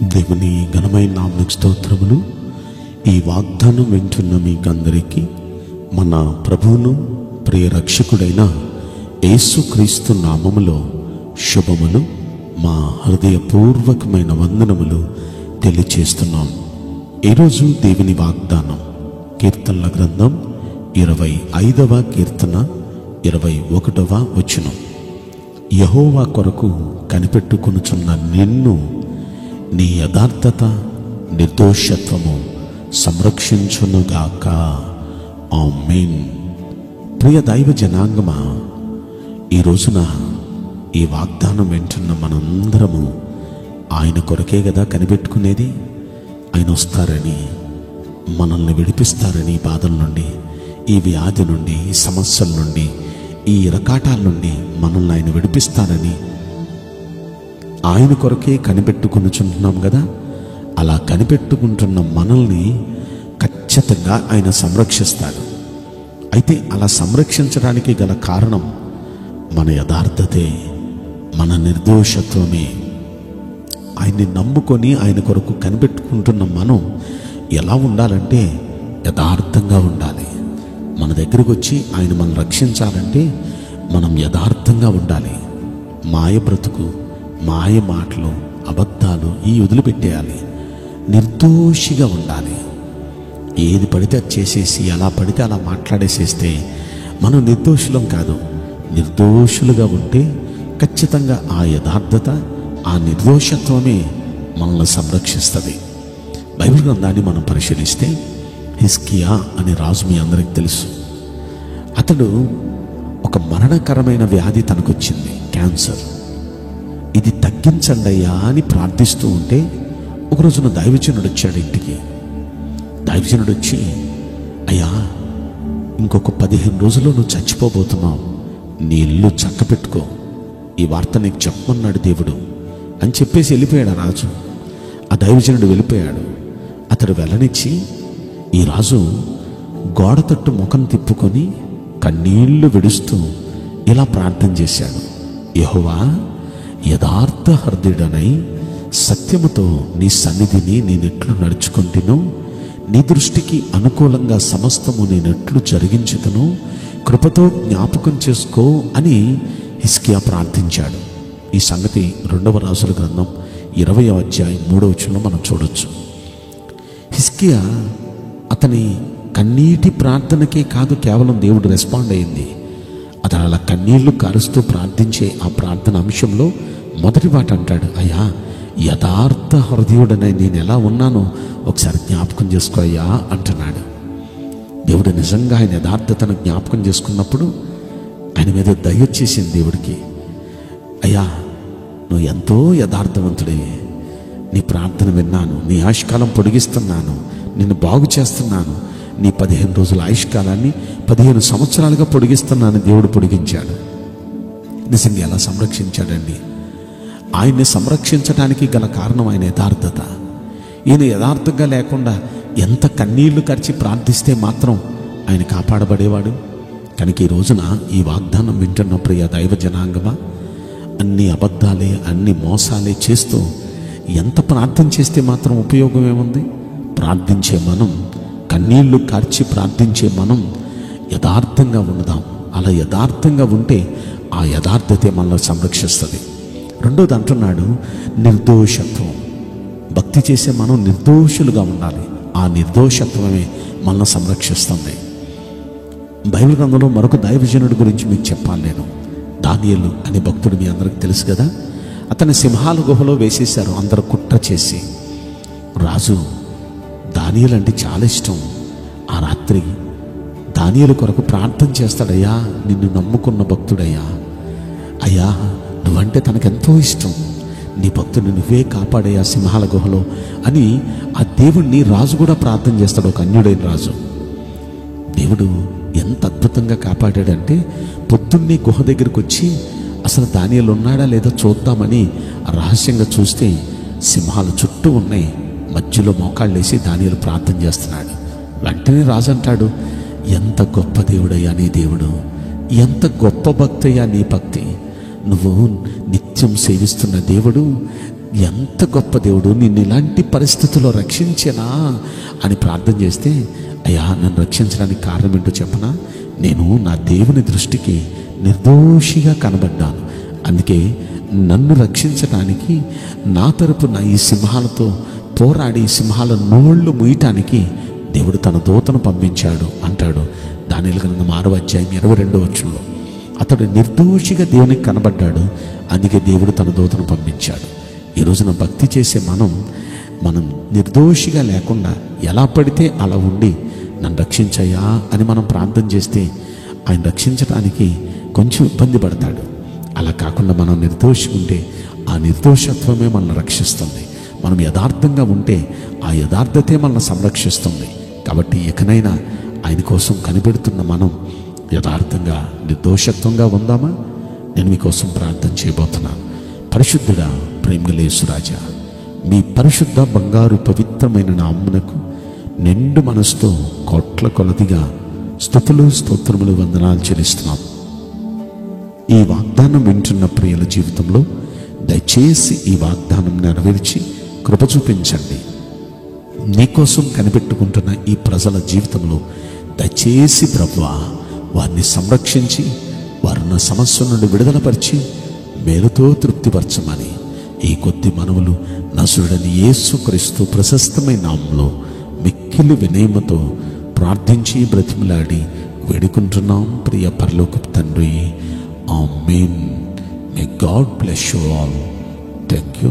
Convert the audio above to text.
దేవుని ఘనమైన నామమునకు స్తోత్రములు. ఈ వాగ్దానం వింటున్న మీకందరికీ మన ప్రభువును ప్రియ రక్షకుడైన యేసుక్రీస్తు నామములో శుభములు, మా హృదయపూర్వకమైన వందనములు తెలియచేస్తున్నాం. ఈరోజు దేవుని వాగ్దానం కీర్తనల గ్రంథం 25వ కీర్తన 21వ వచనం. యెహోవా కొరకు కనిపెట్టుకొనుచున్న నిన్ను నీ యథార్థత నిర్దోషత్వము సంరక్షించునుగాక. ఆమేన్. ప్రియ దైవ జనాంగమా, ఈ రోజున ఈ వాగ్దానం వింటున్న మనందరము ఆయన కొరకే కదా కనిపెట్టుకునేది. ఆయన వస్తారని, మనల్ని విడిపిస్తారని, ఈ బాధల నుండి, ఈ వ్యాధి నుండి, ఈ సమస్యల నుండి, ఈ ఇరకాటాల నుండి మనల్ని ఆయన విడిపిస్తారని ఆయన కొరకే కనిపెట్టుకొనుచుంటున్నాం కదా. అలా కనిపెట్టుకుంటున్న మనల్ని ఖచ్చితంగా ఆయన సంరక్షిస్తాడు. అయితే అలా సంరక్షించడానికి గల కారణం మన యథార్థతే, మన నిర్దోషత్వమే. ఆయన్ని నమ్ముకొని ఆయన కొరకు కనిపెట్టుకుంటున్న మనం ఎలా ఉండాలంటే యథార్థంగా ఉండాలి. మన దగ్గరకు వచ్చి ఆయన మనం రక్షించాలంటే మనం యథార్థంగా ఉండాలి. మాయ బ్రతుకు, మాయ మాటలు, అబద్ధాలు ఈ వదిలిపెట్టేయాలి. నిర్దోషిగా ఉండాలి. ఏది పడితే అది చేసేసి ఎలా పడితే అలా మాట్లాడేసేస్తే మనం నిర్దోషులం కాదు. నిర్దోషులుగా ఉంటే ఖచ్చితంగా ఆ యథార్థత, ఆ నిర్దోషత్వమే మనల్ని సంరక్షిస్తుంది. బైబిల్ గ్రంథాన్ని మనం పరిశీలిస్తే హిజ్కియా అనే రాజు మీ అందరికి తెలుసు. అతడు ఒక మరణకరమైన వ్యాధి తనకొచ్చింది, క్యాన్సర్. ఇది తగ్గించండి అయ్యా అని ప్రార్థిస్తూ ఉంటే ఒక రోజున దైవజనుడు వచ్చాడు ఇంటికి. దైవజనుడు వచ్చి, అయ్యా ఇంకొక 15 రోజుల్లో నువ్వు చచ్చిపోబోతున్నావు, నీ ఇల్లు చక్క పెట్టుకో, ఈ వార్త నీకు చెప్పమన్నాడు దేవుడు అని చెప్పేసి వెళ్ళిపోయాడు ఆ రాజు. ఆ దైవజనుడు వెళ్ళిపోయాడు. అతడు వెళ్ళనిచ్చి ఈ రాజు గోడ తట్టు ముఖం తిప్పుకొని కన్నీళ్లు విడుస్తూ ఇలా ప్రార్థన చేశాడు. యెహోవా, యథార్థ హృదయుడనై సత్యముతో నీ సన్నిధిని నేనెట్లు నడుచుకుంటును, నీ దృష్టికి అనుకూలంగా సమస్తము నేనెట్లు జరిగించుతును, కృపతో జ్ఞాపకం చేసుకో అని హిజ్కియా ప్రార్థించాడు. ఈ సంగతి 2వ రాజుల గ్రంథం 20వ అధ్యాయం 3వ వచనంలో మనం చూడొచ్చు. హిజ్కియా అతని కన్నీటి ప్రార్థనకే కాదు, కేవలం దేవుడు రెస్పాండ్ అయింది. అతను అలా కన్నీళ్లు కారుస్తూ ప్రార్థించే ఆ ప్రార్థన అంశంలో మొదటి మాట అంటాడు, అయ్యా యథార్థ హృదయుడనై నేను ఎలా ఉన్నానో ఒకసారి జ్ఞాపకం చేసుకో అయ్యా అంటున్నాడు. దేవుడు నిజంగా ఆయన యథార్థతను జ్ఞాపకం చేసుకున్నప్పుడు ఆయన మీద దయ వచ్చేసింది దేవుడికి. అయ్యా నువ్వు ఎంతో యథార్థవంతుడే, నీ ప్రార్థన విన్నాను, నీ ఆయుష్కాలం పొడిగిస్తున్నాను, నిన్ను బాగు చేస్తున్నాను, నీ 15 రోజుల ఆయుష్కాలాన్ని 15 సంవత్సరాలుగా పొడిగిస్తున్నాను. దేవుడు పొడిగించాడు. నిజంగా ఎలా సంరక్షించాడండి. ఆయన్ని సంరక్షించడానికి గల కారణం ఆయన యథార్థత. ఈయన యథార్థంగా లేకుండా ఎంత కన్నీళ్లు కార్చి ప్రార్థిస్తే మాత్రం ఆయన కాపాడబడేవాడు. కనుక ఈ రోజున ఈ వాగ్దానం వింటున్న ప్రియ దైవ జనాంగమా, అన్ని అబద్ధాలే, అన్ని మోసాలే చేస్తూ ఎంత ప్రార్థన చేస్తే మాత్రం ఉపయోగం ఏముంది? ప్రార్థించే మనం, కన్నీళ్లు కార్చి ప్రార్థించే మనం యథార్థంగా ఉందాం. అలా యథార్థంగా ఉంటే ఆ యథార్థతే మనల్ని సంరక్షిస్తుంది. రెండోది అంటున్నాడు నిర్దోషత్వం. భక్తి చేసే మనం నిర్దోషులుగా ఉండాలి. ఆ నిర్దోషత్వమే మనల్ని సంరక్షిస్తుంది. బైబిల్ గ్రంథంలో మరొక దైవజనుడి గురించి మీకు చెప్పాలి నేను. దానియేలు అనే భక్తుడు మీ అందరికి తెలుసు కదా. అతని సింహాల గుహలో వేసేశారు అందరూ కుట్ర చేసి. రాజు దానియేలు అంటే చాలా ఇష్టం. ఆ రాత్రి దానియేలు కొరకు ప్రార్థన చేస్తాడయ్యా, నిన్ను నమ్ముకున్న భక్తుడయ్యా, అయ్యా నువ్వంటే తనకెంతో ఇష్టం, నీ భక్తుని నువ్వే కాపాడయ్యా సింహాల గుహలో అని ఆ దేవుణ్ణి రాజు కూడా ప్రార్థన చేస్తాడు. ఒక అన్యుడైన రాజు. దేవుడు ఎంత అద్భుతంగా కాపాడాడంటే పొద్దున్నే గుహ దగ్గరికి వచ్చి అసలు దానియేలు ఉన్నాడా లేదా చూద్దామని రహస్యంగా చూస్తే సింహాలు చుట్టూ ఉన్నాయి. మధ్యలో మోకాళ్ళేసి దానియేలు ప్రార్థన చేస్తున్నాడు. వెంటనే రాజు అంటాడు, ఎంత గొప్ప దేవుడయ్యా నీ దేవుడు, ఎంత గొప్ప భక్తయ్యా నీ భక్తి, నువ్వు నిత్యం సేవిస్తున్న దేవుడు ఎంత గొప్ప దేవుడు, నిన్ను ఇలాంటి పరిస్థితుల్లో రక్షించనా అని ప్రార్థన చేస్తే, అయ్యా నన్ను రక్షించడానికి కారణం ఏంటో చెప్పనా, నేను నా దేవుని దృష్టికి నిర్దోషిగా కనబడ్డాను, అందుకే నన్ను రక్షించడానికి నా తరపున ఈ సింహాలతో పోరాడి సింహాల నోళ్ళు ముయ్యటానికి దేవుడు తన దూతను పంపించాడు అంటాడు దానియేలు గ్రంథం 6:22. అతడు నిర్దోషిగా దేవునికి కనబడ్డాడు, అందుకే దేవుడు తన దూతను పంపించాడు. ఈ రోజున భక్తి చేసే మనం నిర్దోషిగా లేకుండా ఎలా పడితే అలా ఉండి నన్ను రక్షించయ్యా అని మనం ప్రార్థన చేస్తే ఆయన రక్షించడానికి కొంచెం ఇబ్బంది పడతాడు. అలా కాకుండా మనం నిర్దోషి ఉంటే ఆ నిర్దోషత్వమే మనల్ని రక్షిస్తుంది. మనం యథార్థంగా ఉంటే ఆ యథార్థతే మనల్ని సంరక్షిస్తుంది. కాబట్టి ఎకనైనా ఆయన కోసం కనిపెడుతున్న మనం యథార్థంగా నిర్దోషత్వంగా ఉందామా? నేను మీకోసం ప్రార్థన చేయబోతున్నాను. పరిశుద్ధుడా, ప్రేమగల యేసురాజా, మీ పరిశుద్ధ బంగారు పవిత్రమైన నామమునకు నిండు మనసుతో కోట్ల కొలదిగా స్తుతులు స్తోత్రములు వందనాలు చెల్లిస్తున్నాం. ఈ వాగ్దానం వింటున్న ప్రియుల జీవితంలో దయచేసి ఈ వాగ్దానం నెరవేర్చి కృప చూపించండి. నీకోసం కనిపెట్టుకుంటున్న ఈ ప్రజల జీవితంలో దయచేసి ప్రభువా వారిని సంరక్షించి వారిని సమస్య నుండి విడుదలపరిచి మేలుతో తృప్తిపరచమని ఈ కొద్ది మనవులు నసురుడని యేసుక్రీస్తు ప్రశస్తమైన నామంలో మిక్కిలి వినయముతో ప్రార్థించి బ్రతిమలాడి వేడుకుంటున్నాం ప్రియ పరలోకపు తండ్రి. ఆమేన్. May God bless you all. Thank you.